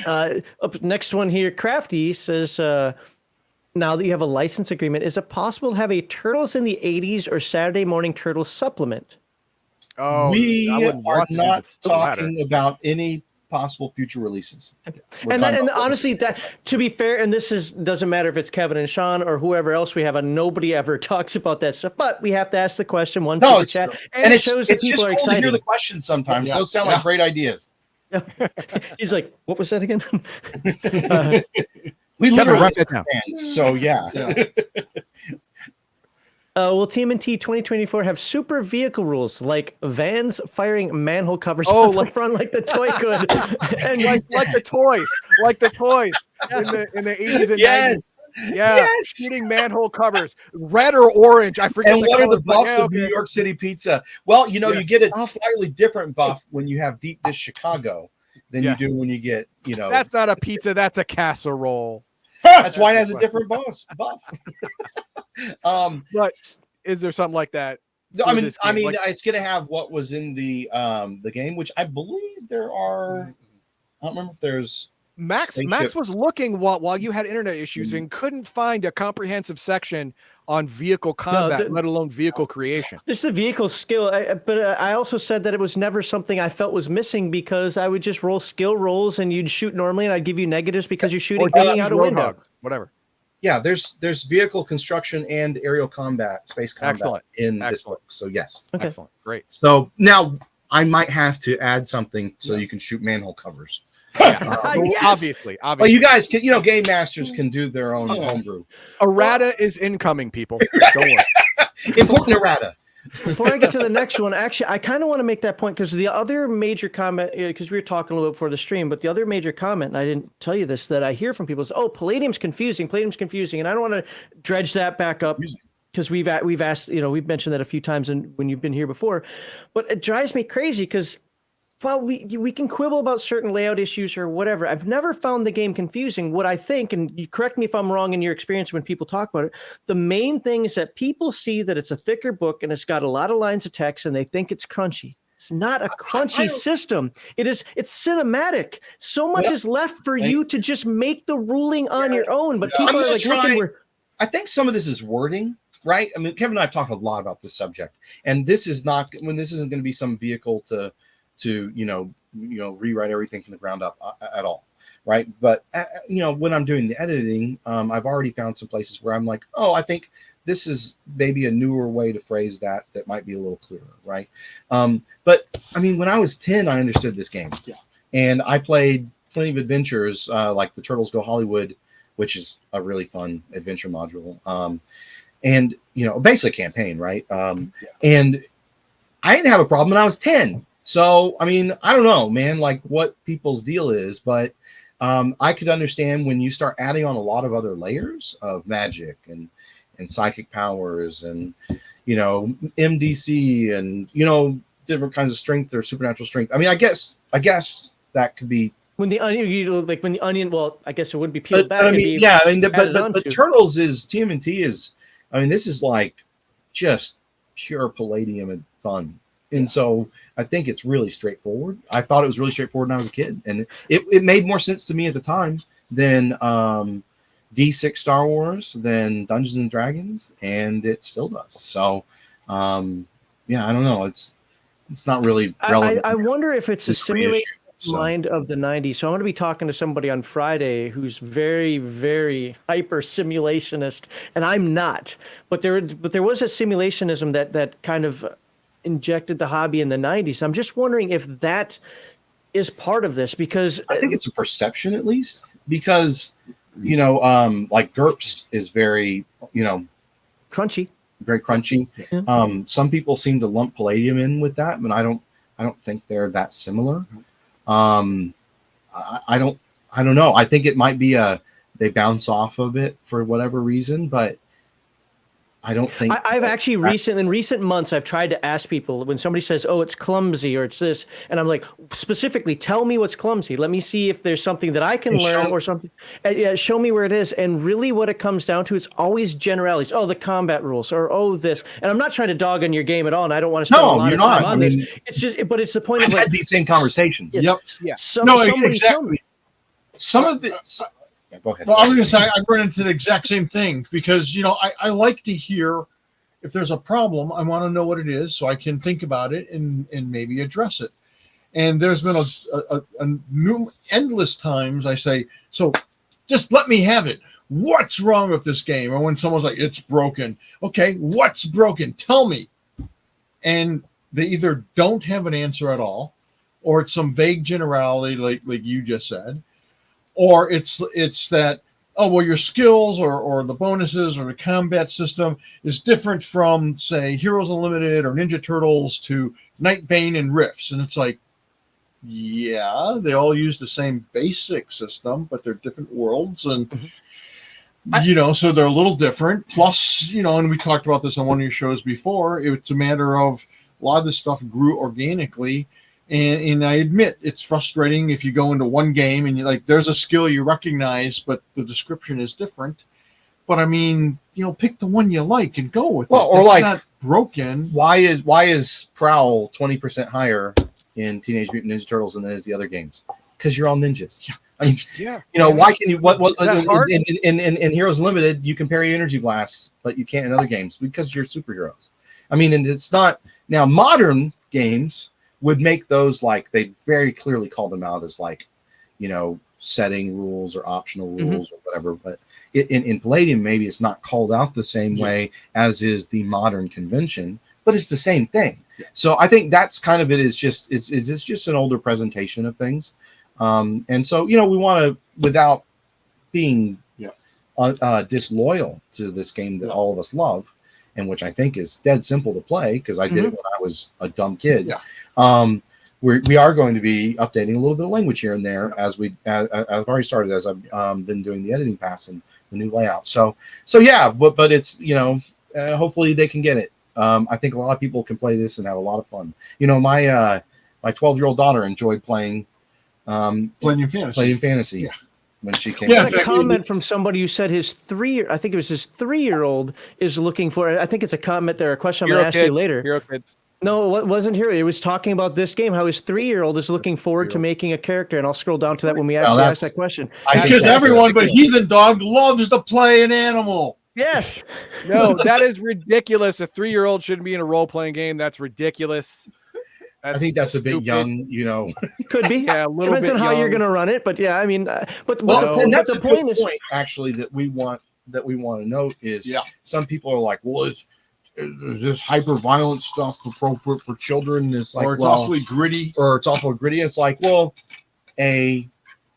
Up next one here, Crafty says, now that you have a license agreement, is it possible to have a Turtles in the 80s or Saturday Morning Turtles supplement? Oh, we are not talking about any possible future releases. Okay. And honestly, that, to be fair, and doesn't matter if it's Kevin and Sean or whoever else we have on, nobody ever talks about that stuff, but we have to ask the question, super chat, and it shows that people are excited. To hear the questions sometimes. Those sound like great ideas. He's like, what was that again? We literally write that down. So yeah. Will TMNT 2024 have super vehicle rules like vans firing manhole covers on the front like the toy could, and like the toys in the 80s and 90s? Yeah, shooting manhole covers, red or orange. I forget. And what are the buffs of New York City pizza? Well, you get a slightly different buff when you have deep dish Chicago than you do when you get, That's not a pizza. That's a casserole. That's why it has a different buff. But is there something like that? I mean, it's going to have what was in the game, which I believe there are. I don't remember if there's. Max was looking while you had internet issues and couldn't find a comprehensive section on vehicle combat, let alone vehicle creation. There's the vehicle skill, but I also said that it was never something I felt was missing because I would just roll skill rolls and you'd shoot normally and I'd give you negatives because you're shooting banging out a window. Whatever. Yeah, there's vehicle construction and aerial combat, space combat in this book. So yes. Okay. Excellent. Great. So now I might have to add something so you can shoot manhole covers. Obviously. Well, you guys can, game masters can do their own homebrew. Errata is incoming, people. Don't worry. Important errata. Before I get to the next one, actually, I kind of want to make that point because the other major comment, because we were talking a little bit before the stream, but the other major comment, and I didn't tell you this, that I hear from people is, Palladium's confusing, and I don't want to dredge that back up. Because we've asked, we've mentioned that a few times when you've been here before, but it drives me crazy because while we can quibble about certain layout issues or whatever, I've never found the game confusing. What I think, and you correct me if I'm wrong in your experience when people talk about it, the main thing is that people see that it's a thicker book and it's got a lot of lines of text and they think it's crunchy. It's not a crunchy system. It's cinematic. So much is left for you to just make the ruling on your own. But people are like, I think some of this is wording. Right. I mean, Kevin and I have talked a lot about this subject, and this isn't going to be some vehicle to rewrite everything from the ground up at all. Right. But, when I'm doing the editing, I've already found some places where I'm like, I think this is maybe a newer way to phrase that might be a little clearer. Right. But I mean, when I was 10, I understood this game. Yeah. And I played plenty of adventures like the Turtles Go Hollywood, which is a really fun adventure module. And, basically a campaign, right? And I didn't have a problem when I was 10. So, I mean, I don't know, man, like what people's deal is, but I could understand when you start adding on a lot of other layers of magic and psychic powers and, MDC and, different kinds of strength or supernatural strength. I mean, I guess that could be. When the onion, well, I guess it wouldn't be peeled back. But Turtles TMNT is, I mean, this is like just pure Palladium and fun. And so I think it's really straightforward. I thought it was really straightforward when I was a kid. And it made more sense to me at the time than D6 Star Wars, than Dungeons and Dragons, and it still does. So, I don't know. It's not really relevant. I wonder if it's a simulated mind of the 90s. So I'm going to be talking to somebody on Friday who's very, very hyper simulationist, and I'm not. But there was a simulationism that kind of injected the hobby in the 90s. I'm just wondering if that is part of this, because I think it's a perception, at least, because like GURPS is very crunchy. Very crunchy. Yeah. Some people seem to lump Palladium in with that, but I don't think they're that similar. I don't know. I think it might be they bounce off of it for whatever reason, but I don't think I've actually in recent months, I've tried to ask people when somebody says, it's clumsy or it's this, and I'm like, specifically tell me what's clumsy. Let me see if there's something that I can learn or something. Show me where it is. And really what it comes down to, it's always generalities. The combat rules or this. And I'm not trying to dog on your game at all. And I don't want to spend a lot of time on this. It's just, but it's the point I've had these same conversations. Yep. Yeah. Exactly. some of it. Yeah, go ahead. Well, I was going to say I run into the exact same thing because I like to hear if there's a problem. I want to know what it is so I can think about it and maybe address it. And there's been endless times I say, so just let me have it. What's wrong with this game? Or when someone's like, it's broken. Okay, what's broken? Tell me. And they either don't have an answer at all, or it's some vague generality like you just said, or it's that, oh, well, your skills or the bonuses or the combat system is different from, say, Heroes Unlimited or Ninja Turtles to Nightbane and Rifts. And it's like, yeah, they all use the same basic system, but they're different worlds. And, so they're a little different. Plus, and we talked about this on one of your shows before, it's a matter of a lot of this stuff grew organically. And I admit it's frustrating if you go into one game and you're like, there's a skill you recognize, but the description is different. But I mean, pick the one you like and go with it. Or it's like, not broken. Why is Prowl 20% higher in Teenage Mutant Ninja Turtles than it is the other games? Because you're all ninjas. I mean, why can you? What in Heroes Unlimited you can parry energy blasts, but you can't in other games because you're superheroes. I mean, and it's not now modern games would make those like they very clearly call them out as like, setting rules or optional rules or whatever. But in Palladium, maybe it's not called out the same way as is the modern convention, but it's the same thing. So I think that's kind of it. Is it's just an older presentation of things, and so we want to, without being disloyal to this game that all of us love, and which I think is dead simple to play because I did it when I was a dumb kid. Yeah. We are going to be updating a little bit of language here and there as I've already started as I've been doing the editing pass and the new layout. So yeah, but it's hopefully they can get it. I think a lot of people can play this and have a lot of fun. My 12-year-old daughter enjoyed playing Palladium Fantasy. Yeah. When she came. Yeah, a comment from somebody who said his 3-year-old is looking for it. I think it's a comment there, a question I'm going to ask you later. Hero Kids. No, it wasn't here. It was talking about this game, how his 3-year-old is looking forward to making a character. And I'll scroll down to that when we actually ask that question. Because everyone but Heathen Dog loves to play an animal. Yes. No, that is ridiculous. A 3-year-old shouldn't be in a role-playing game. That's ridiculous. I think that's stupid. A bit young, Could be. Yeah, a little Depends bit on how young. you're going to run it. But yeah, I mean, but that's the a point good is, point actually that we want to note is some people are like, well, is this hyper violent stuff appropriate for children? It's like, Or it's awfully gritty. It's like, well,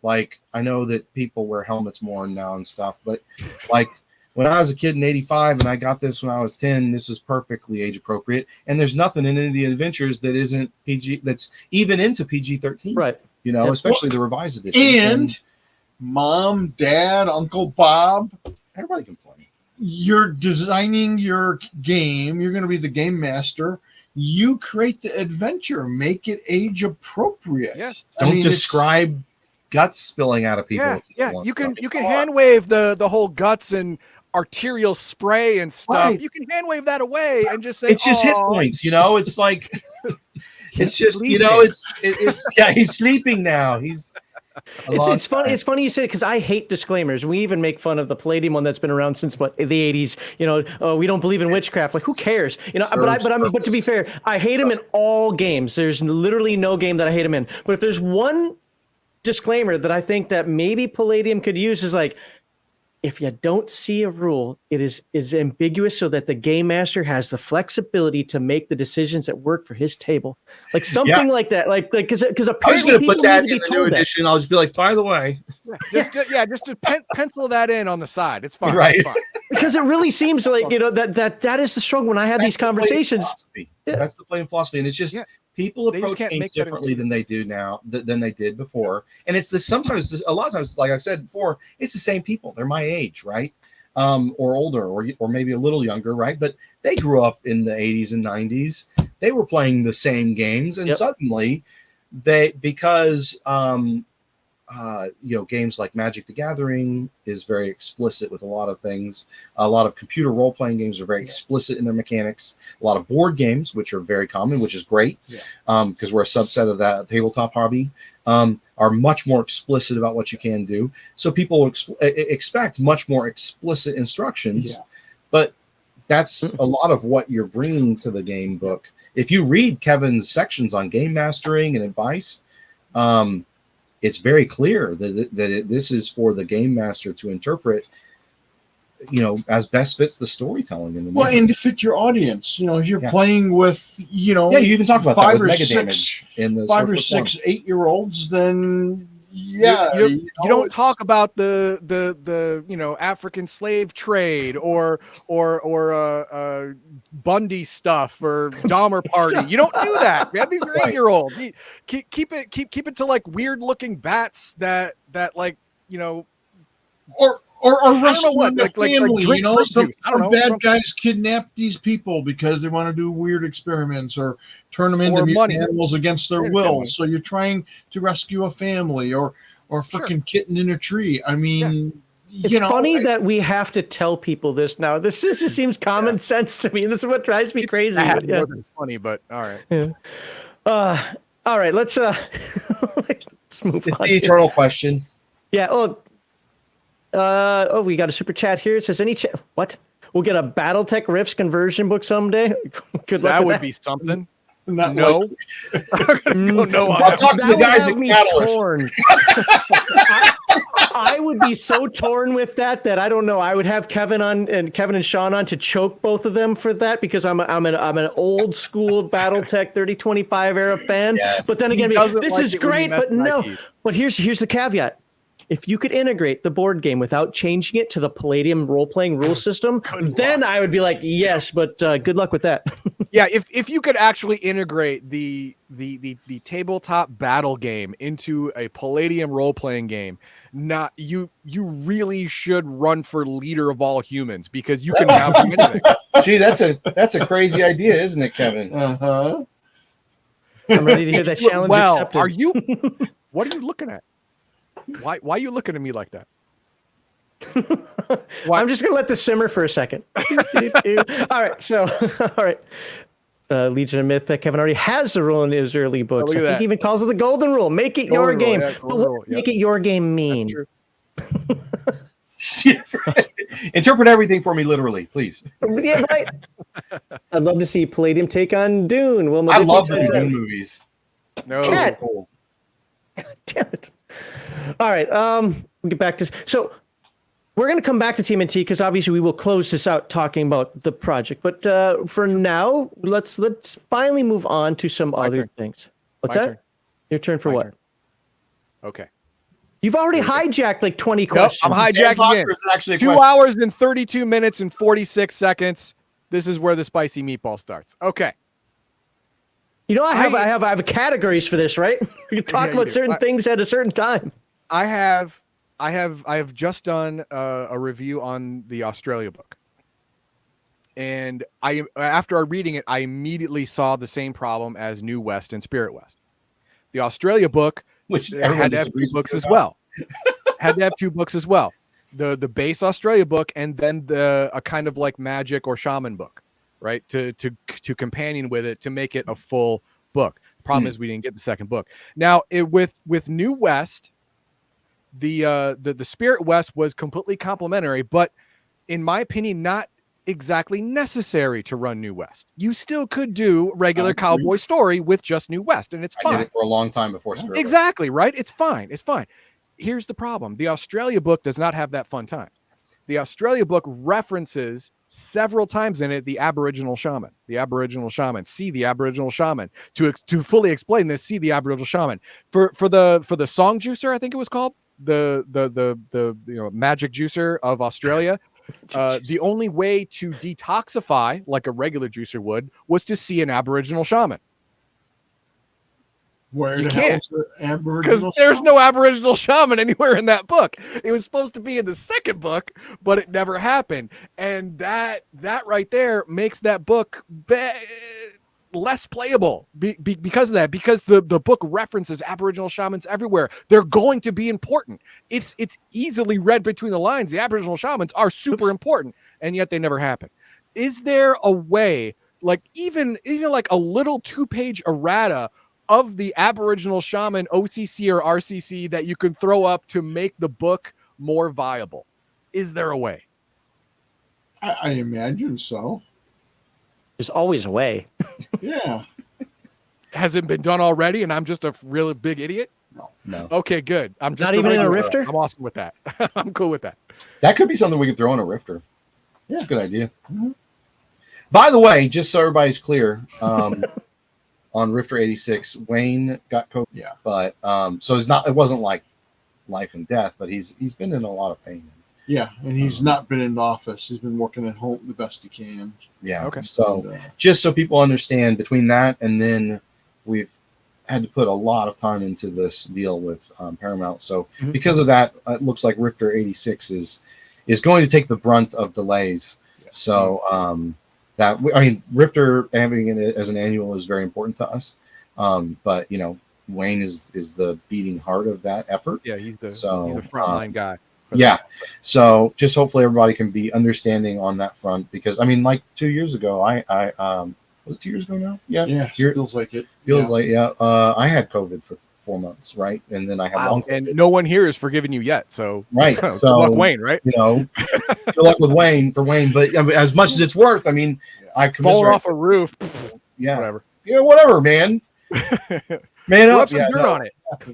like I know that people wear helmets more now and stuff, but like when I was a kid in '85 and I got this when I was 10, this is perfectly age appropriate. And there's nothing in any of the adventures that isn't PG, that's even into PG-13. right. Especially the revised edition. And Mom, Dad, Uncle Bob, everybody can play. You're designing your game. You're going to be the game master. You create the adventure. Make it age appropriate. Yes. Don't describe guts spilling out of people. Yeah. You can hand wave the whole guts and arterial spray and stuff. Right. You can hand wave that away and just say it's just hit points. It's like it's just sleeping. it's he's sleeping now. It's funny. It's funny you say it because I hate disclaimers. We even make fun of the Palladium one that's been around since the 80s. We don't believe in witchcraft. Like, who cares? But to be fair, I hate him in all games. There's literally no game that I hate him in. But if there's one disclaimer that I think that maybe Palladium could use is like, if you don't see a rule, it is ambiguous so that the game master has the flexibility to make the decisions that work for his table, like something like that. Like because apparently I was going to put that in the new edition. I'll just be like, by the way, just pencil that in on the side. It's fine. Right. It's fine. Because it really seems like that is the struggle when I have these conversations. That's the Palladium philosophy, and it's just people approach games differently than they do now than they did before. And it's a lot of times, like I've said before, it's the same people. They're my age, right? Or older, or maybe a little younger, right? But they grew up in the 80s and 90s. They were playing the same games, and suddenly because games like Magic the Gathering is very explicit with a lot of things. A lot of computer role-playing games are very explicit in their mechanics. A lot of board games, which are very common, which is great, because we're a subset of that tabletop hobby, are are much more explicit about what you can do. So people expect much more explicit instructions, but that's a lot of what you're bringing to the game book. If you read Kevin's sections on game mastering and advice, it's very clear that this is for the game master to interpret, as best fits the storytelling in the well, and to fit your audience. If you're playing with, you even talk about 5 or 6 in the 5 or 6 8-year-olds, then you don't talk about the African slave trade or Bundy stuff or Dahmer party. You don't do that, man. These are 8-year-olds. Keep it to like weird looking bats that like or wrestling the family. Some bad something. Guys kidnap these people because they want to do weird experiments or turn them into mutant animals against their will. So you're trying to rescue a family or freaking kitten in a tree. I mean, it's funny that we have to tell people this now. This just seems common sense to me. This is what drives me crazy. More than funny, but all right. Yeah. All right. Let's let's move it's on. the eternal question. Yeah. We got a super chat here. It says, what? We'll get a BattleTech Riffs conversion book someday. Good luck. That would that. Be something. No. No. I'll talk to the guys at Catalyst. I would be so torn with that I don't know. I would have Kevin and Sean on to choke both of them for that, because I'm an old school BattleTech 3025 era fan. Yes. But then again, this is great, but no. But here's the caveat. If you could integrate the board game without changing it to the Palladium role-playing rule system, then I would be like, yes, but good luck with that. Yeah, if you could actually integrate the tabletop battle game into a Palladium role-playing game, you really should run for leader of all humans, because you can now do anything. Gee, that's a crazy idea, isn't it, Kevin? Uh-huh. I'm ready to hear that challenge accepted. What are you looking at? Why are you looking at me like that? I'm just gonna let this simmer for a second. All right. Legion of Myth. Kevin already has the rule in his early books. I think he even calls it the golden rule. Make it your game. But what make it your game mean? Interpret everything for me literally, please. Yeah, right. I'd love to see Palladium take on Dune. I love the Dune movies. No, Cat. God damn it. All right, we'll get back to so we're going to come back to TMNT, because obviously we will close this out talking about the project. But for now, let's finally move on to some other things. What's that? Turn. Your turn for what? Turn. Okay. You've already hijacked like 20 questions. I'm hijacking Actually, 2 hours and 32 minutes and 46 seconds. This is where the spicy meatball starts. Okay. You know, I have categories for this, right? We can talk about certain things at a certain time. I have just done a review on the Australia book, and after reading it, I immediately saw the same problem as New West and Spirit West. The Australia book, which had to have 2 books as well. Had to have 2 books as well. The base Australia book, and then a kind of like magic or shaman book, right? To companion with it to make it a full book. Problem is we didn't get the second book. Now with New West, the Spirit West was completely complimentary, but in my opinion, not exactly necessary to run New West. You still could do regular cowboy story with just New West, and it's fine. I did it for a long time before Spirit West. Exactly, right? It's fine. It's fine. Here's the problem. The Australia book does not have that fun time. The Australia book references several times in it the Aboriginal shaman. See the Aboriginal shaman. To fully explain this, see the Aboriginal shaman. For the song juicer, I think it was called, the magic juicer of Australia. The only way to detoxify like a regular juicer would was to see an Aboriginal shaman. Where you the can't, hell's the Aboriginal because there's no Aboriginal shaman anywhere in that book. It was supposed to be in the second book, but it never happened. And that right there makes that book less playable because of that. Because the book references Aboriginal shamans everywhere. They're going to be important. It's easily read between the lines. The Aboriginal shamans are super important, and yet they never happen. Is there a way, like even like a little 2-page errata of the Aboriginal Shaman OCC or RCC that you can throw up to make the book more viable? Is there a way? I imagine so. There's always a way. Yeah. Has it been done already and I'm just a really big idiot? No. Okay, good. I'm just Not even in a regular. Rifter? I'm awesome with that. I'm cool with that. That could be something we could throw in a Rifter. That's Yeah. a good idea. By the way, just so everybody's clear, on Rifter 86, Wayne got COVID. Yeah. But so it wasn't like life and death, but he's been in a lot of pain. Yeah, and he's not been in office. He's been working at home the best he can. Yeah. Okay. So And, just so people understand, between that and then we've had to put a lot of time into this deal with Paramount. So Mhm. because of that, it looks like Rifter 86 is going to take the brunt of delays. So Rifter having it as an annual is very important to us. But Wayne is the beating heart of that effort. Yeah, he's a So, frontline guy. for yeah. that, so. So just hopefully everybody can be understanding on that front, because like 2 years ago, I was it 2 years ago now? Yeah. yeah, feels like it. Feels like, yeah. I had COVID for 4 months, right? And then I had long And COVID. no one here has forgiven you yet. So Right. good So luck, Wayne, right? good luck with Wayne for Wayne. But as much as it's worth, I Falling commiserate. off a roof. Yeah. Whatever. Yeah, whatever, man. Man Rub up. some Yeah, dirt no. on it.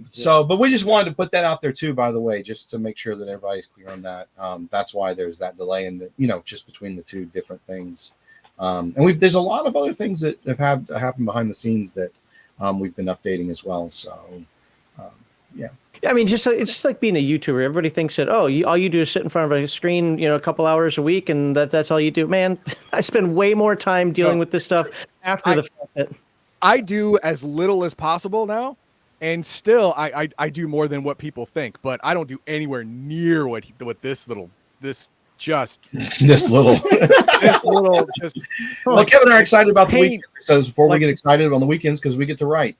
So, but we just wanted to put that out there too, by the way, just to make sure that everybody's clear on that. That's why there's that delay in the, just between the two different things. And there's a lot of other things that have happened behind the scenes that we've been updating as well. So, yeah. Yeah, it's just like being a YouTuber. Everybody thinks that, all you do is sit in front of a screen, a couple hours a week, and that's all you do. Man, I spend way more time dealing with this stuff after the fact. I do as little as possible now, and still I do more than what people think, but I don't do anywhere near what this little this little. just Well, Kevin and I are excited about the pain. weekends. It says before we get excited on the weekends because we get to write.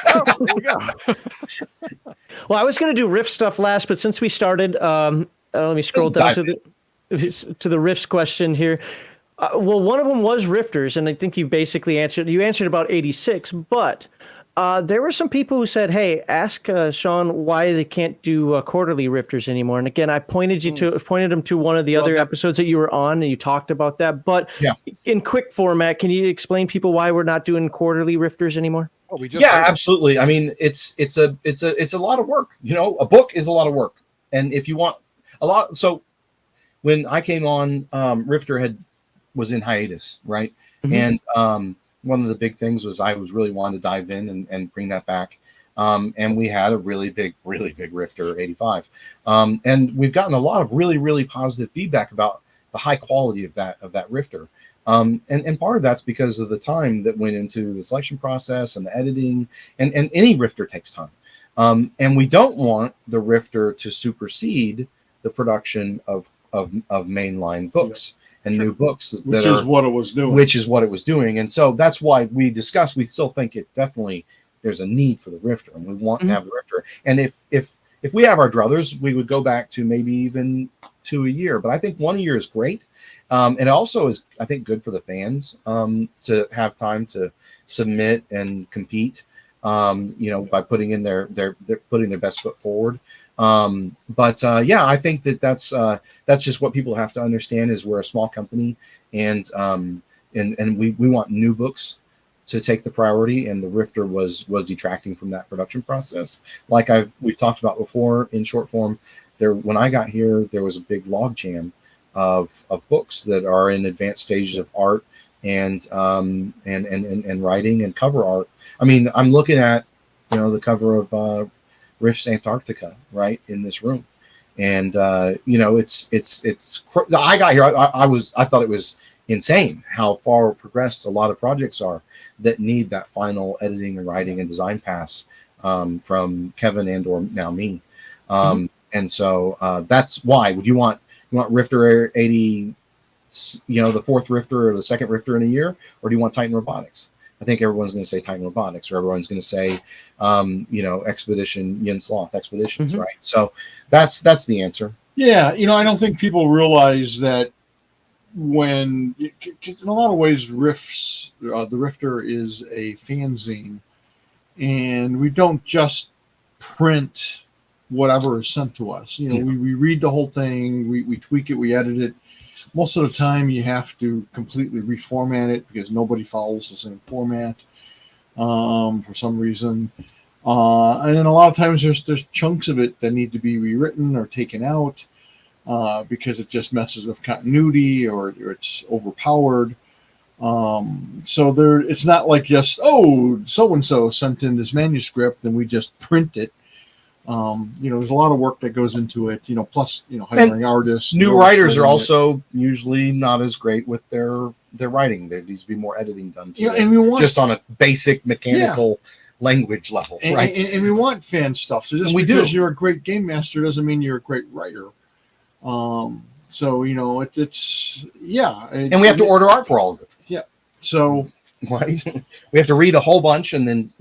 oh, there we go. Well, I was going to do riff stuff last, but since we started, let me scroll down to the riffs question here. Well, one of them was rifters, and I think you basically answered about 86, but there were some people who said, hey, ask Sean why they can't do quarterly rifters anymore. And again, I pointed them to one of the other episodes that you were on, and you talked about that. But in quick format, can you explain people why we're not doing quarterly rifters anymore? Oh, absolutely. It's a lot of work. A book is a lot of work, and if you want a lot, so when I came on, Rifter was in hiatus, right? Mm-hmm. And one of the big things was I was really wanting to dive in and bring that back. And we had a really big Rifter 85. And we've gotten a lot of really, really positive feedback about the high quality of that Rifter. And part of that's because of the time that went into the selection process and the editing, and any Rifter takes time. And we don't want the Rifter to supersede the production of mainline books. And new books which is what it was doing. And so that's why we still think there's a need for the Rifter, and we want to have the Rifter. And if we have our druthers, we would go back to maybe even 2 a year, but I think 1 a year is great. And it also is, I think, good for the fans to have time to submit and compete, by putting in they're putting their best foot forward. I think that's just what people have to understand is we're a small company, and we want new books to take the priority, and the Rifter was detracting from that production process. Like we've talked about before in short form, when I got here, there was a big log jam of books that are in advanced stages of art and writing and cover art. I'm looking at the cover of Riff's Antarctica right in this room, and it's I got here, I thought it was insane how far progressed a lot of projects are that need that final editing and writing and design pass from Kevin and or now me. And so that's why you want Rifter 80, the fourth Rifter or the second Rifter in a year, or do you want Titan Robotics? I think everyone's going to say Titan Robotics, or everyone's going to say, Expedition Yin Sloth Expeditions, right? So that's the answer. Yeah, I don't think people realize that when, in a lot of ways, the Rifter is a fanzine and we don't just print whatever is sent to us. You know, we read the whole thing, we tweak it, we edit it. Most of the time, you have to completely reformat it because nobody follows the same format for some reason. And then a lot of times there's chunks of it that need to be rewritten or taken out because it just messes with continuity or it's overpowered. So it's not like just, oh, so-and-so sent in this manuscript and we just print it. There's a lot of work that goes into it, plus, hiring artists. New writers are also usually not as great with their writing. There needs to be more editing done to it, and we want, just on a basic mechanical language level, right? And we want fan stuff. So just because you're a great game master doesn't mean you're a great writer. And we have to order art for all of it. Yeah. So right, we have to read a whole bunch and then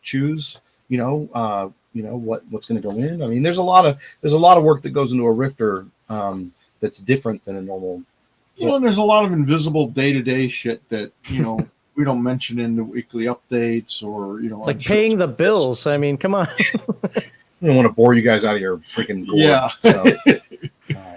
choose what's going to go in. I mean, there's a lot of work that goes into a Rifter that's different than a normal. And there's a lot of invisible day-to-day shit that we don't mention in the weekly updates or like paying the bills. I mean, come on. I don't want to bore you guys out of your freaking gore. Yeah. So,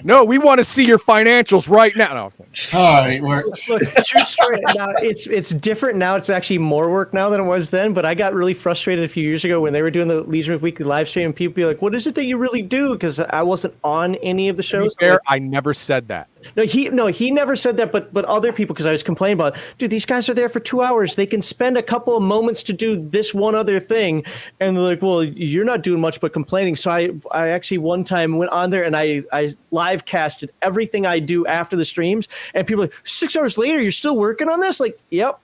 no, we want to see your financials right now. No. All right. Look, true story. Now it's different now. It's actually more work now than it was then. But I got really frustrated a few years ago when they were doing the Legion of Weekly live stream. And people be like, "What is it that you really do?" Because I wasn't on any of the shows. I never said that. No, he never said that, but other people, because I was complaining about, dude, these guys are there for 2 hours. They can spend a couple of moments to do this one other thing. And they're like, well, you're not doing much but complaining. So I actually one time went on there and I live casted everything I do after the streams. And people are like, 6 hours later, you're still working on this? Like, yep.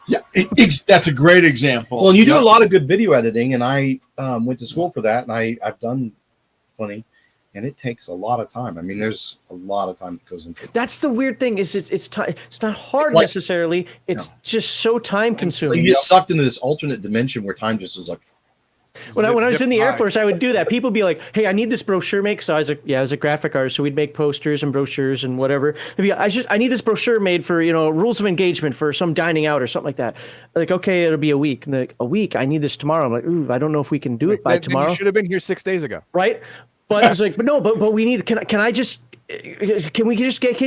Yeah, that's a great example. Well, and you do a lot of good video editing, and I went to school for that, and I've done plenty. And it takes a lot of time. I mean, there's a lot of time that goes into it. That's the weird thing is it's time. It's not hard necessarily. It's just so time consuming. You get sucked into this alternate dimension where time just is like. When I was in the Air Force, I would do that. People would be like, "Hey, I need this brochure made." So I was a graphic artist, so we'd make posters and brochures and whatever. I need this brochure made for rules of engagement for some dining out or something like that. Like, okay, it'll be a week. And like, a week? I need this tomorrow. I'm like, ooh, I don't know if we can do it by tomorrow. You should have been here 6 days ago, right? But I was like, but we need. Can't you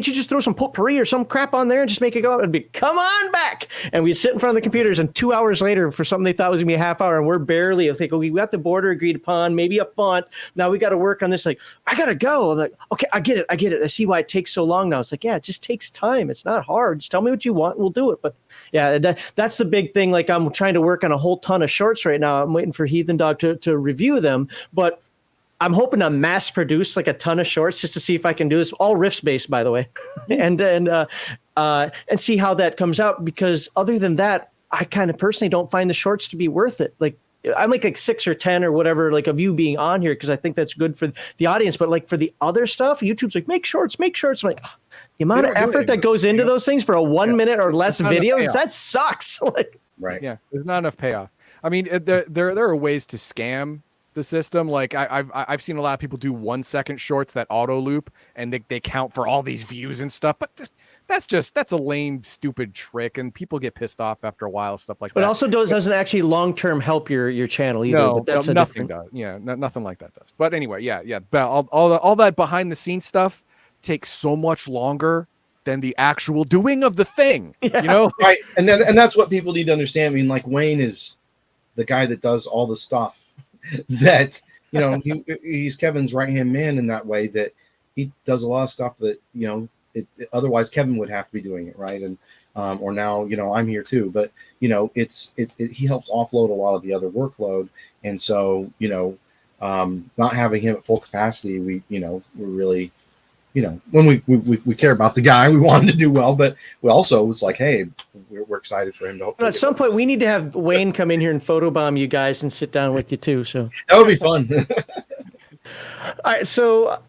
just throw some potpourri or some crap on there and just make it go up? It'd be, come on back. And we sit in front of the computers, and 2 hours later, for something they thought was gonna be a half hour, and we're barely. It's like, we got the border agreed upon, maybe a font. Now we got to work on this. Like, I gotta go. I'm like, okay, I get it. I see why it takes so long now. It's like, yeah, it just takes time. It's not hard. Just tell me what you want, and we'll do it. But yeah, that's the big thing. Like, I'm trying to work on a whole ton of shorts right now. I'm waiting for Heathen Dog to review them, but I'm hoping to mass produce like a ton of shorts just to see if I can do this. All riffs based, by the way, and see how that comes out. Because other than that, I kind of personally don't find the shorts to be worth it. Like, I'm like 6 or 10 or whatever, like, of you being on here because I think that's good for the audience. But like for the other stuff, YouTube's like, make shorts. I'm like, the amount of effort that goes into those things for a 1 minute or less video, that sucks. Like, right? Yeah, there's not enough payoff. I mean, there are ways to scam the system. Like I've seen a lot of people do 1 second shorts that auto loop and they count for all these views and stuff, but that's a lame, stupid trick, and people get pissed off after a while, stuff like that. But also doesn't actually long-term help your channel either. No, but that's nothing does. Yeah, nothing like that does. But anyway, yeah. But all that behind the scenes stuff takes so much longer than the actual doing of the thing. Yeah. Right. And that's what people need to understand. I mean, like, Wayne is the guy that does all the stuff that he's Kevin's right-hand man in that way, that he does a lot of stuff that otherwise Kevin would have to be doing it, right? And or now I'm here too, but he helps offload a lot of the other workload, and so not having him at full capacity, we're really when we care about the guy, we want him to do well, but we also, it's like, hey, we're excited for him to hopefully. At some point, we need to have Wayne come in here and photobomb you guys and sit down with you too. So that would be fun. All right, so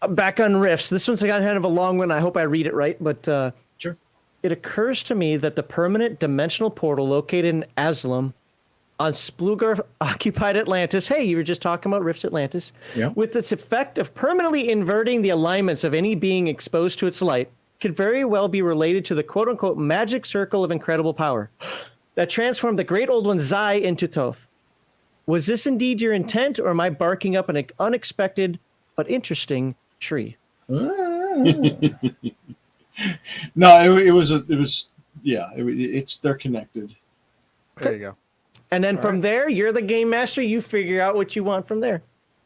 back on riffs. This one's kind of a long one. I hope I read it right, but sure. It occurs to me that the permanent dimensional portal located in Aslam on Splugor-occupied Atlantis. Hey, you were just talking about Rifts Atlantis. Yeah. With its effect of permanently inverting the alignments of any being exposed to its light, could very well be related to the quote-unquote magic circle of incredible power that transformed the great old one Zai into Toth. Was this indeed your intent, or am I barking up an unexpected but interesting tree? No, they're connected. There you go. And then from there, you're the game master. You figure out what you want from there.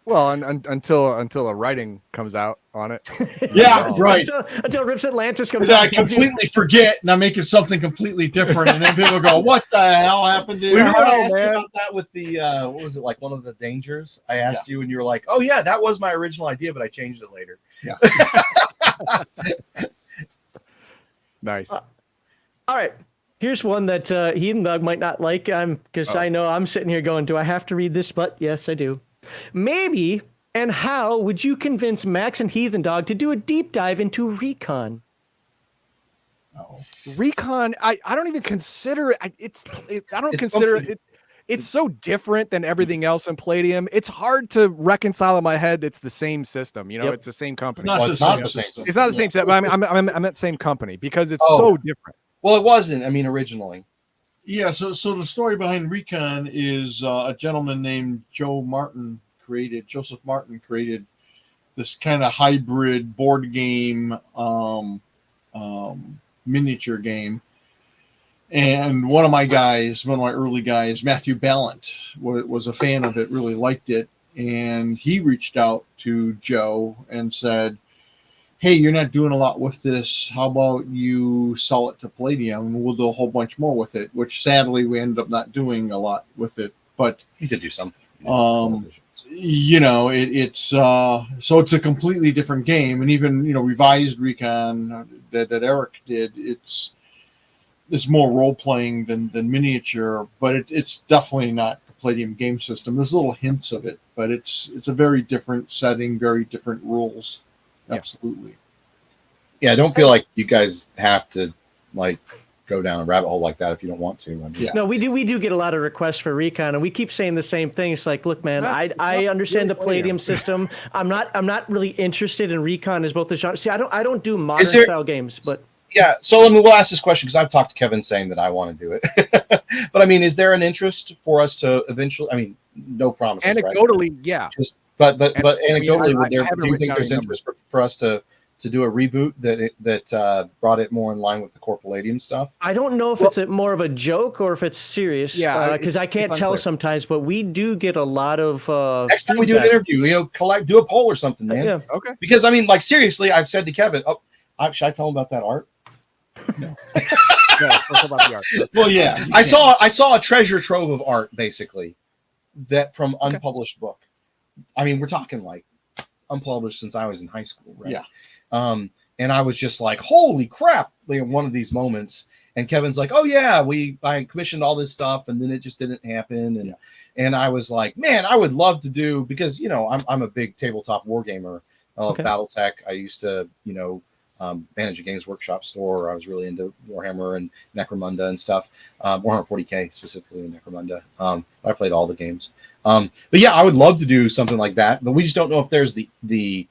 Well, until a writing comes out on it. Yeah, right. Until Rips Atlantis comes Because out. I completely forget and I make it something completely different, and then people go, "What the hell happened to We you?" remember I Oh, asked you man. about that with the what was it, like one of the dangers? I asked you and you were like, "Oh yeah, that was my original idea, but I changed it later." Nice. All right. Here's one that Heathen Dog might not like, because I know I'm sitting here going, do I have to read this? But yes, I do. Maybe and how would you convince Max and Heathen Dog to do a deep dive into Recon? Recon, I don't even consider it. I don't It's consider something- it. It's so different than everything else in Palladium. It's hard to reconcile in my head. It's the same system. You know, Yep. it's the same company. It's not, Well, the, it's same not the same system. It's not the same system. I'm at same company because it's Oh. so different. Well, it wasn't. I mean, originally. Yeah, so the story behind Recon is a gentleman named Joseph Martin created this kind of hybrid board game, miniature game. And one of my early guys, Matthew Ballant, was a fan of it, really liked it. And he reached out to Joe and said, "Hey, you're not doing a lot with this. How about you sell it to Palladium and we'll do a whole bunch more with it?" Which sadly we ended up not doing a lot with it. But You did do something. it's so it's a completely different game. And even revised Recon that Eric did, it's more role playing than miniature, but it's definitely not the Palladium game system. There's little hints of it, but it's a very different setting, very different rules. Yeah. Absolutely. Yeah, I don't feel like you guys have to like go down a rabbit hole like that if you don't want to. I mean, Yeah. No, we do get a lot of requests for Recon, and we keep saying the same thing. It's like, look, man, I understand the Palladium system. I'm not really interested in Recon as both the genre. See, I don't do modern style games, but Yeah, so we'll ask this question because I've talked to Kevin saying that I want to do it. But I mean, is there an interest for us to eventually? I mean, no promises. Anecdotally, right? yeah. But anecdotally, I do haven't you written think down there's any interest for us to do a reboot that brought it more in line with the core Palladium stuff? I don't know if it's more of a joke or if it's serious. Yeah, because I can't it's tell unclear. sometimes, but we do get a lot of Next time we do an feedback. interview, do a poll or something, man. Yeah. Okay. Because I mean, like seriously, I've said to Kevin, should I tell him about that art? Yeah, let's talk about the art. Well, yeah. I saw a treasure trove of art basically that from unpublished book. I mean, we're talking like unpublished since I was in high school, right? Yeah. And I was just like, holy crap, one of these moments. And Kevin's like, oh yeah, I commissioned all this stuff and then it just didn't happen. And I was like, man, I would love to do, because I'm a big tabletop war gamer. I love Battletech. I used to, manage a Games Workshop store. I was really into Warhammer and Necromunda and stuff. Warhammer 40K specifically in Necromunda. I played all the games. But yeah, I would love to do something like that. But we just don't know if there's the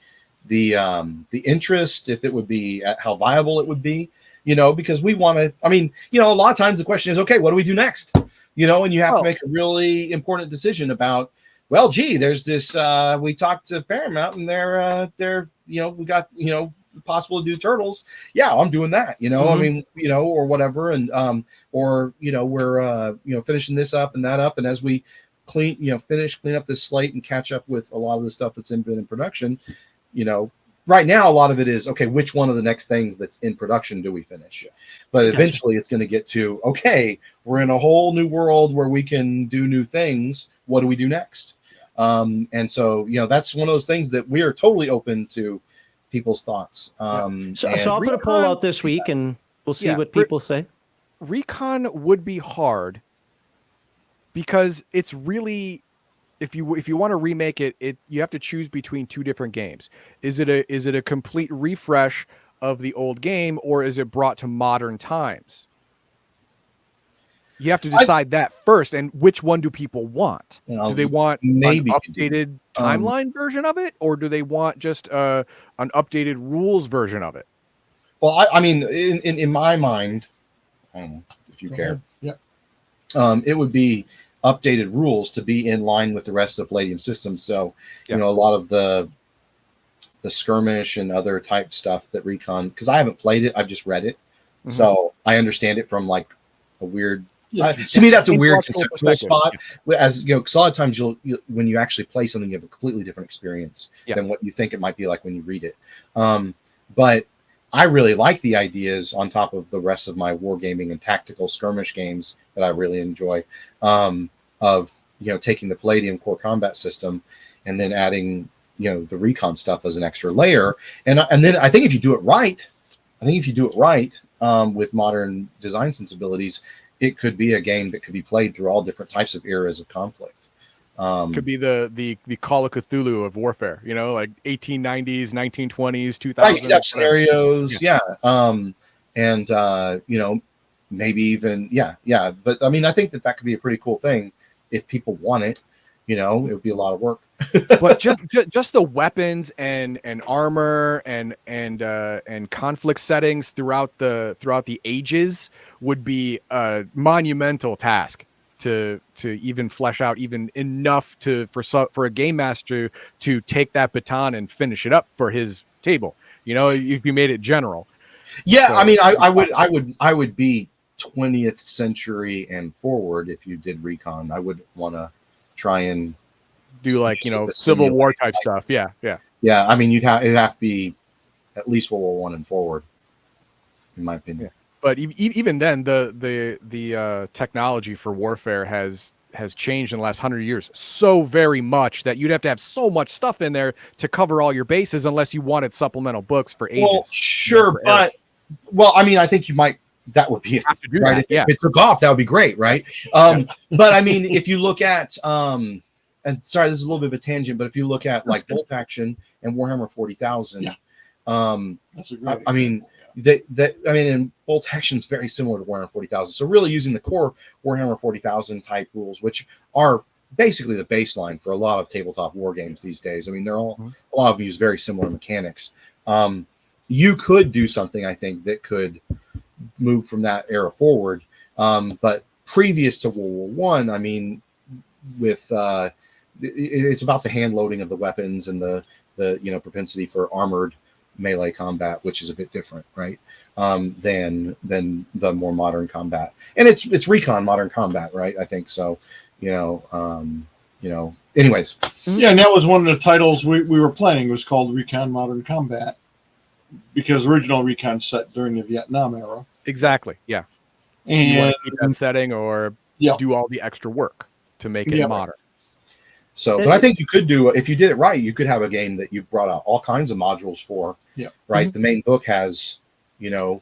interest, if it would be, how viable it would be. Because we want to. I mean, a lot of times the question is, okay, what do we do next? And you have to make a really important decision about. Well, gee, there's this. We talked to Paramount, and they're we got possible to do Turtles. Yeah, I'm doing that. I mean, or whatever, and or we're finishing this up and that up, and as we clean up this slate and catch up with a lot of the stuff that's been in production, right now a lot of it is okay. Which one of the next things that's in production do we finish? But eventually, it's going to get to okay. We're in a whole new world where we can do new things. What do we do next? And so that's one of those things that we are totally open to people's thoughts. So I'll put a poll out this week, and we'll see what people say. Recon would be hard because it's really, if you want to remake it, you have to choose between two different games. Is it a complete refresh of the old game, or is it brought to modern times? You have to decide that first, and which one do people want? Do they want maybe an updated timeline version of it, or do they want just an updated rules version of it? Well, I mean, in my mind, I don't know if you care. Yeah. It would be updated rules to be in line with the rest of the Palladium system. So, Yeah. you know, a lot of the skirmish and other type stuff that Recon, because I haven't played it, I've just read it. Mhm. So I understand it from like a weird, Yeah, to me, that's a weird intellectual conceptual perspective. spot. As you know, because a lot of times when you actually play something, you have a completely different experience Yeah. than what you think it might be like when you read it. But I really like the ideas on top of the rest of my wargaming and tactical skirmish games that I really enjoy, of, you know, taking the Palladium core combat system and then adding, you know, the Recon stuff as an extra layer. And then I think if you do it right, with modern design sensibilities, it could be a game that could be played through all different types of eras of conflict. Could be the Call of Cthulhu of warfare, you know, like 1890s, 1920s, 2000s. Right, you have scenarios, yeah. And you know, maybe even yeah. But I mean, I think that could be a pretty cool thing if people want it. You know, it would be a lot of work. But just the weapons and armor and conflict settings throughout the ages would be a monumental task to even flesh out even enough for a game master to take that baton and finish it up for his table. You know, if you made it general. Yeah, So, I mean, I would be 20th century and forward if you did Recon. I would want to try and do like, you know, the Civil War simulate, type stuff. Yeah. Yeah, I mean, it'd have to be at least World War I and forward, in my opinion. Yeah. But even then, the technology for warfare has changed in the last 100 years so very much that you'd have to have so much stuff in there to cover all your bases, unless you wanted supplemental books for ages. Well, sure, but I mean, I think you might. That would be have to do right. that, yeah. If it took off, that would be great, right? But I mean, if you look at and sorry, this is a little bit of a tangent, but if you look at like Bolt Action and Warhammer 40,000, that's a great I mean, and Bolt Action is very similar to Warhammer 40,000. So really using the core Warhammer 40,000 type rules, which are basically the baseline for a lot of tabletop war games these days. I mean, they're all a lot of them use very similar mechanics. You could do something, I think, that could move from that era forward. But previous to World War I mean, with it's about the hand loading of the weapons and the you know, propensity for armored melee combat, which is a bit different, right? Than the more modern combat. And it's Recon modern combat, right? I think so. You know, anyways. Yeah, and that was one of the titles we were playing. It was called Recon Modern Combat, because original Recon set during the Vietnam era. Exactly. Yeah. And you want to keep that setting or yeah, do all the extra work to make it modern. So, but I think you could do, if you did it right, you could have a game that you brought out all kinds of modules for. Yeah. Right. The main book has, you know,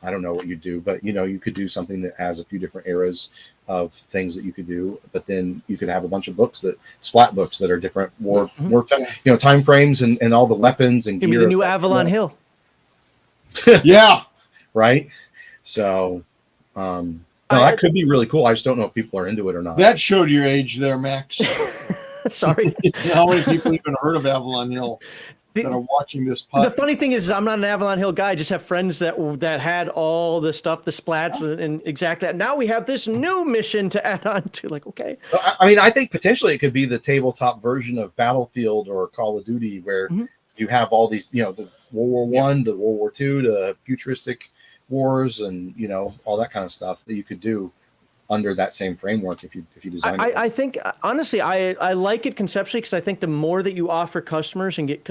I don't know what you do, but you know, you could do something that has a few different eras of things that you could do, but then you could have a bunch of books splat books that are different war time, you know, time frames and all the weapons and Give me gear. the new Avalon Hill. yeah, right. So, no, that could be really cool. I just don't know if people are into it or not. that showed your age there, Max. Sorry. How many people even heard of Avalon Hill that are watching this podcast? The funny thing is, I'm not an Avalon Hill guy. I just have friends that had all the stuff, the splats, and exactly that. Now we have this new mission to add on to. Like, okay. I mean, I think potentially it could be the tabletop version of Battlefield or Call of Duty, where you have all these, you know, the World War I to World War II to futuristic wars and, you know, all that kind of stuff that you could do under that same framework if you design it. I think, honestly, I like it conceptually, because I think the more that you offer customers and get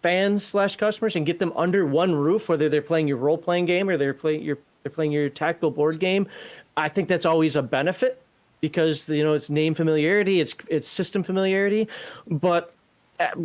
fans / customers and get them under one roof, whether they're playing your role-playing game or they're playing your tactical board game, I think that's always a benefit, because, you know, it's name familiarity, it's system familiarity. But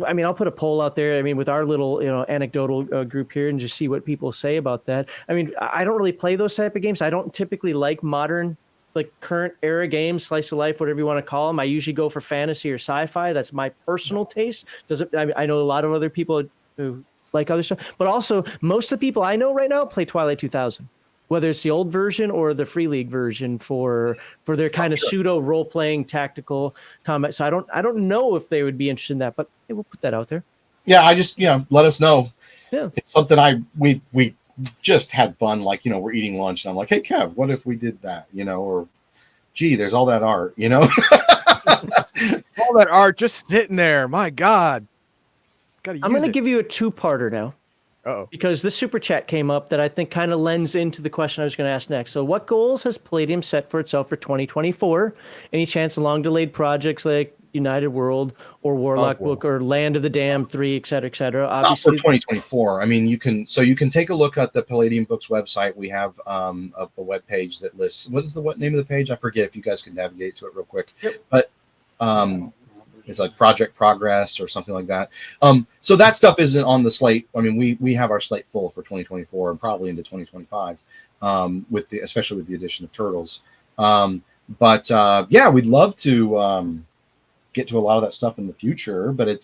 I mean, I'll put a poll out there. I mean, with our little, you know, anecdotal group here, and just see what people say about that. I mean, I don't really play those type of games. I don't typically like modern, like current era games, slice of life, whatever you want to call them. I usually go for fantasy or sci-fi. That's my personal taste. I know a lot of other people who like other stuff, but also most of the people I know right now play Twilight 2000, whether it's the old version or the Free League version for their kind of pseudo role-playing tactical combat. So I don't know if they would be interested in that, but hey, we'll put that out there. Yeah, I just, you know, let us know. Yeah, it's something we just had fun. Like, you know, we're eating lunch and I'm like, hey Kev, what if we did that? You know, or gee, there's all that art, you know. All that art just sitting there. My God. Gotta use I'm going to it. give you a two-parter now. Uh-oh. Because this super chat came up that I think kind of lends into the question I was going to ask next. So, what goals has Palladium set for itself for 2024? Any chance of long-delayed projects like United World or Warlock World. Book or Land of the Damned 3, et cetera, et cetera? Not for Obviously, 2024. I mean, you can take a look at the Palladium Books website. We have a web page that lists what name of the page? I forget. If you guys can navigate to it real quick. Yep. But it's like project progress or something like that. So that stuff isn't on the slate. I mean, we have our slate full for 2024 and probably into 2025, especially with the addition of Turtles. But we'd love to get to a lot of that stuff in the future, but a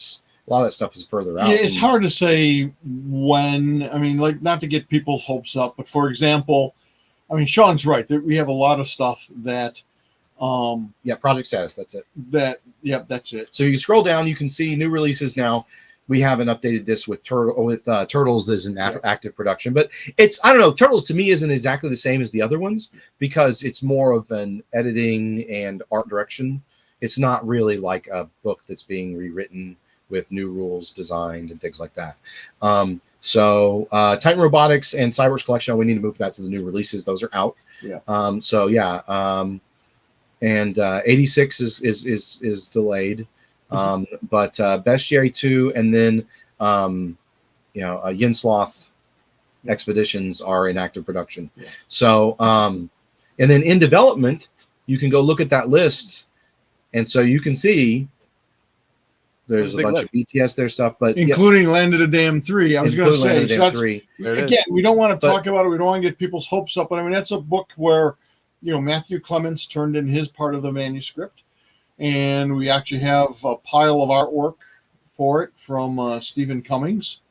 lot of that stuff is further out. Yeah, it's hard to say when. I mean, like, not to get people's hopes up, but for example, I mean, Sean's right. We have a lot of stuff that. Project status. That's it. That's it. So you scroll down, you can see new releases now. We haven't updated this with Turtles is in active production, but I don't know. Turtles to me isn't exactly the same as the other ones because it's more of an editing and art direction. It's not really like a book that's being rewritten with new rules designed and things like that. So Titan Robotics and Cyberworks Collection, we need to move that to the new releases. Those are out. And 86 is delayed, but Bestiary 2 and then Yinsloth Expeditions are in active production. Yeah. So and then in development, you can go look at that list, and so you can see there's a bunch of BTS there stuff, but including Land of the Damned 3. I was going to say, so that's, again, we don't want to talk about it. We don't want to get people's hopes up, but I mean that's a book where. Matthew Clements turned in his part of the manuscript, and we actually have a pile of artwork for it from Stephen Cummings.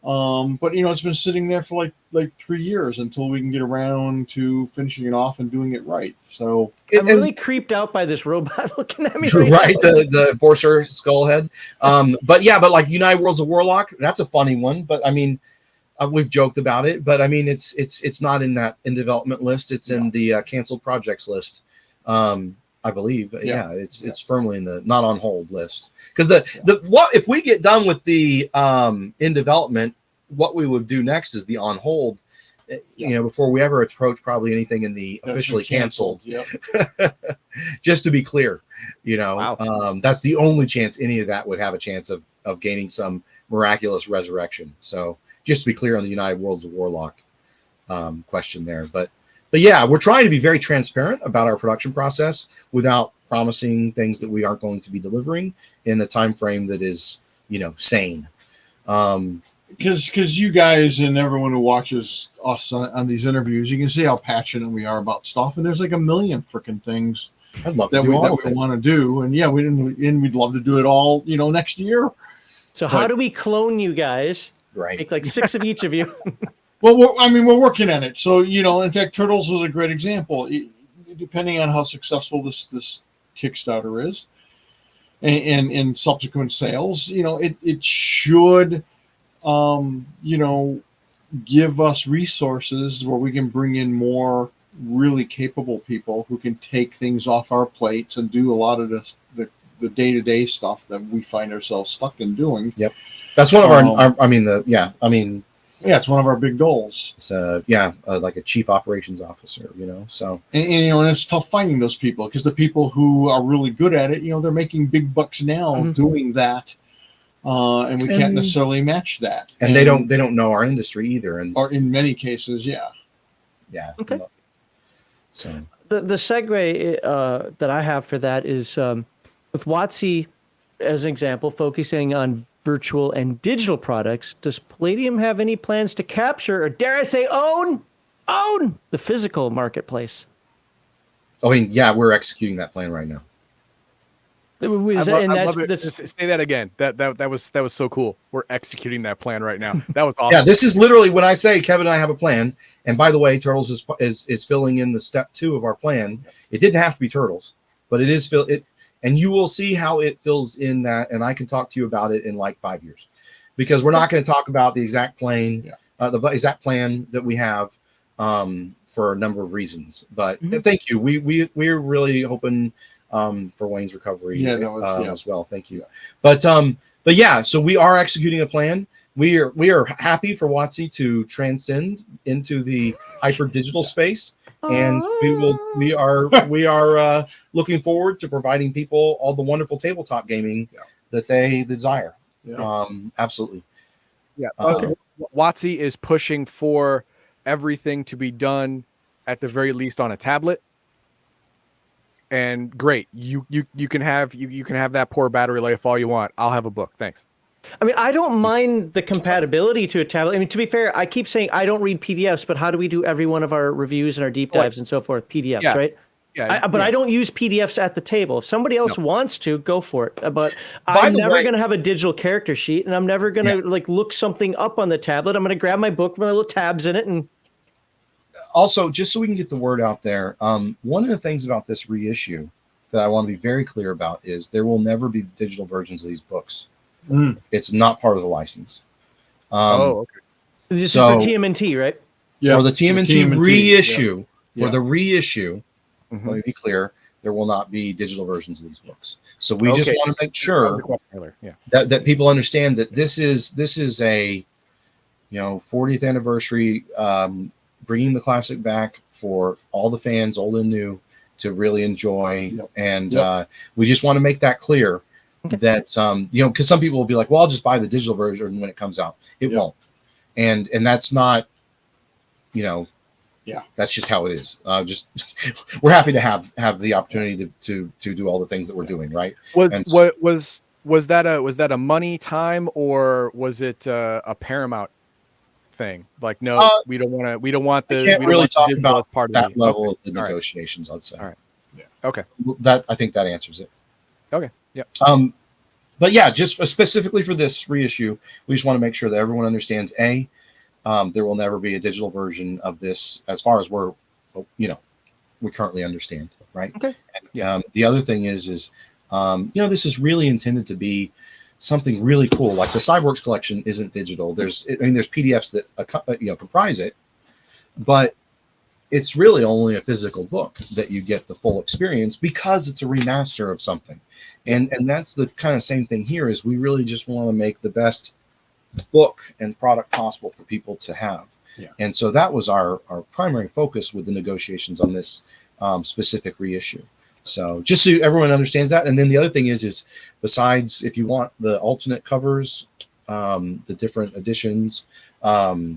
But it's been sitting there for like 3 years until we can get around to finishing it off and doing it right. So I'm really creeped out by this robot looking at me. Right, the Enforcer Skullhead. But like United Worlds of Warlock, that's a funny one. But I mean. We've joked about it, but I mean, it's not in that in development list. It's in the canceled projects list, I believe. It's firmly in the not on hold list. Because what if we get done with the in development, what we would do next is the on hold. Before we ever approach probably anything in the officially canceled. Just to be clear, that's the only chance any of that would have a chance of gaining some miraculous resurrection. So. Just to be clear on the United Worlds of Warlock question there. But we're trying to be very transparent about our production process without promising things that we aren't going to be delivering in a time frame that is, sane. Because you guys and everyone who watches us on these interviews, you can see how passionate we are about stuff. And there's like a million freaking things I'd love that to we do want to do. And we'd love to do it all, next year. So how do we clone you guys? Right. Make like 6 of each of you. Well, we're working on it. So, in fact, Turtles is a great example. Depending on how successful this Kickstarter is and subsequent sales, it should, give us resources where we can bring in more really capable people who can take things off our plates and do a lot of the day-to-day stuff that we find ourselves stuck in doing. Yep. That's one of it's one of our big goals. So like a chief operations officer, so. And it's tough finding those people because the people who are really good at it, they're making big bucks now doing that. And we can't necessarily match that. And they don't know our industry either. Or in many cases, yeah. Okay. So the segue that I have for that is with WotC as an example, focusing on virtual and digital products. Does Palladium have any plans to capture, or dare I say own the physical marketplace? I mean, we're executing that plan right now. Say that again. That was so cool. We're executing that plan right now. That was awesome. Yeah, this is literally when I say Kevin and I have a plan. And by the way, Turtles is filling in the step 2 of our plan. It didn't have to be Turtles, but it is and you will see how it fills in that. And I can talk to you about it in like 5 years, because we're not going to talk about the exact plan, the exact plan that we have for a number of reasons. But Mhm. thank you. We're really hoping for Wayne's recovery as well. Thank you. But yeah, so we are executing a plan. We are happy for WotC to transcend into the hyper digital space, and we are looking forward to providing people all the wonderful tabletop gaming that they desire. Absolutely. Yeah. Okay. WotC is pushing for everything to be done at the very least on a tablet. And great, you can have that poor battery life all you want. I'll have a book, thanks. I mean, I don't mind the compatibility to a tablet. I mean, to be fair, I keep saying I don't read PDFs, but how do we do every one of our reviews and our deep dives and so forth? PDFs, right? Yeah. But I don't use PDFs at the table. If somebody else wants to, go for it. But By I'm the never way- going to have a digital character sheet, and I'm never going to like look something up on the tablet. I'm going to grab my book with my little tabs in it, and also, just so we can get the word out there, one of the things about this reissue that I want to be very clear about is there will never be digital versions of these books. It's not part of the license. Okay. this is So- for TMNT, right? For the TMNT reissue, Yeah. for the reissue, Mhm. let me be clear, there will not be digital versions of these books. So we just Okay. want to make sure Yeah. that people understand that this is a 40th anniversary, bringing the classic back for all the fans, old and new, to really enjoy. And we just want to make that clear that because some people will be like, well, I'll just buy the digital version when it comes out. It won't, and that's not, that's just how it is. Just we're happy to have the opportunity to do all the things that we're doing, right? Was that a money time, or was it a Paramount thing? Like, no, we don't want the. I can't we don't really want the talk digital about as part of that the level of the All right. negotiations. I'd say. All right. Okay. That I think that answers it. Okay. Yeah. But yeah, just specifically for this reissue, we just want to make sure that everyone understands. There will never be a digital version of this, as far as we currently understand, right? Okay. And, the other thing is this is really intended to be something really cool. Like the Cyborgs collection isn't digital. There's PDFs that comprise it, but it's really only a physical book that you get the full experience because it's a remaster of something. And that's the kind of same thing here. Is we really just want to make the best book and product possible for people to have. And so that was our primary focus with the negotiations on this specific reissue. So just so everyone understands that. And then the other thing is besides, if you want the alternate covers, the different editions, the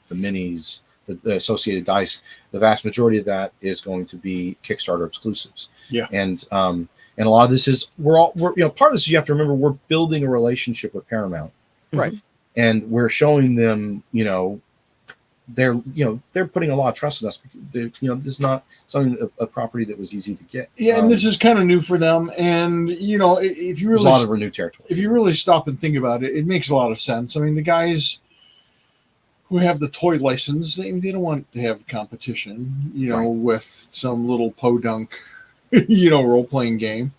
minis, the associated dice, the vast majority of that is going to be Kickstarter exclusives. And a lot of this is we're part of this, you have to remember, we're building a relationship with Paramount, right? And we're showing them, they're putting a lot of trust in us. This is not something, a property that was easy to get. And this is kind of new for them. And if you there's really a lot of renewed territory. if you really stop and think about it, it makes a lot of sense. I mean, the guys who have the toy license, they don't want to have competition, with some little podunk, role-playing game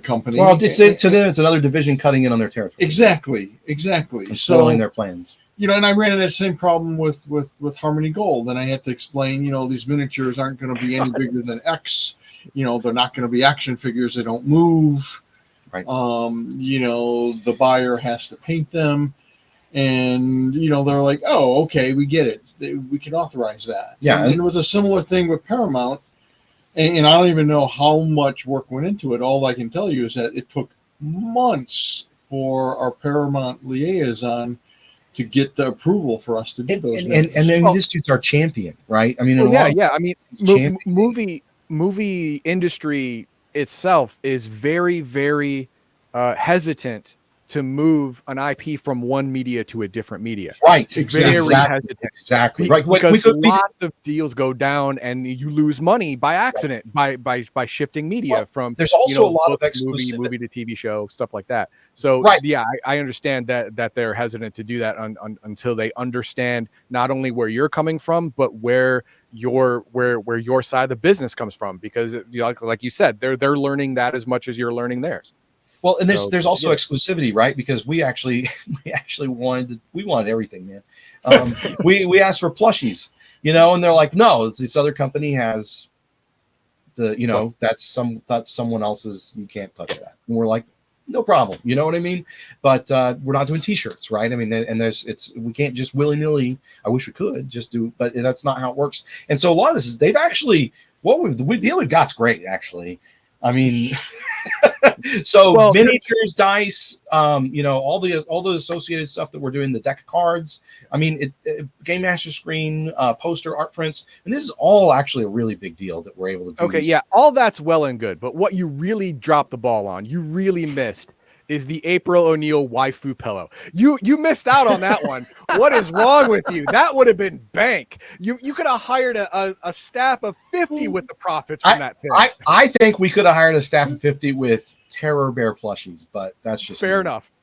company. Well, to them, it's another division cutting in on their territory. Exactly. And spoiling their plans. And I ran into that same problem with Harmony Gold, and I had to explain, these miniatures aren't going to be any bigger than X. They're not going to be action figures. They don't move. Right. The buyer has to paint them. And, they're like, oh, okay, we get it. We can authorize that. Yeah. And it was a similar thing with Paramount. And I don't even know how much work went into it. All I can tell you is that it took months for our Paramount liaison to get the approval for us to do those. And then this dude's our champion, right? I mean, I mean, movie industry itself is very, very hesitant to move an IP from one media to a different media. Right. Very hesitant. Exactly. Right. Because lots of deals go down and you lose money by accident by shifting media from. There's also a lot of movie to TV show, stuff like that. So I understand that they're hesitant to do that until they understand not only where you're coming from, but where your side of the business comes from. Because like you said, they're learning that as much as you're learning theirs. Well, and there's also exclusivity, right? Because we actually wanted everything, man. We asked for plushies you know, and they're like, no, this other company has the, you know, that's someone else's. You can't touch that. And we're like, no problem. You know what I mean? But we're not doing T-shirts, right? I mean, and we can't just willy nilly. I wish we could just do, but that's not how it works. And so a lot of this is they've actually the deal we've got's great, actually. I mean, so miniatures, dice, you know, all the associated stuff that we're doing, the deck of cards. I mean, Game Master screen, poster, art prints, and this is all actually a really big deal that we're able to do. Okay, yeah, all that's well and good, but what you really dropped the ball on, you really missed, is the April O'Neil waifu pillow. You missed out on that one. What is wrong with you? That would have been bank. You could have hired a staff of 50 with the profits from that thing. I think we could have hired a staff of 50 with Terror Bear plushies, but that's just fair enough.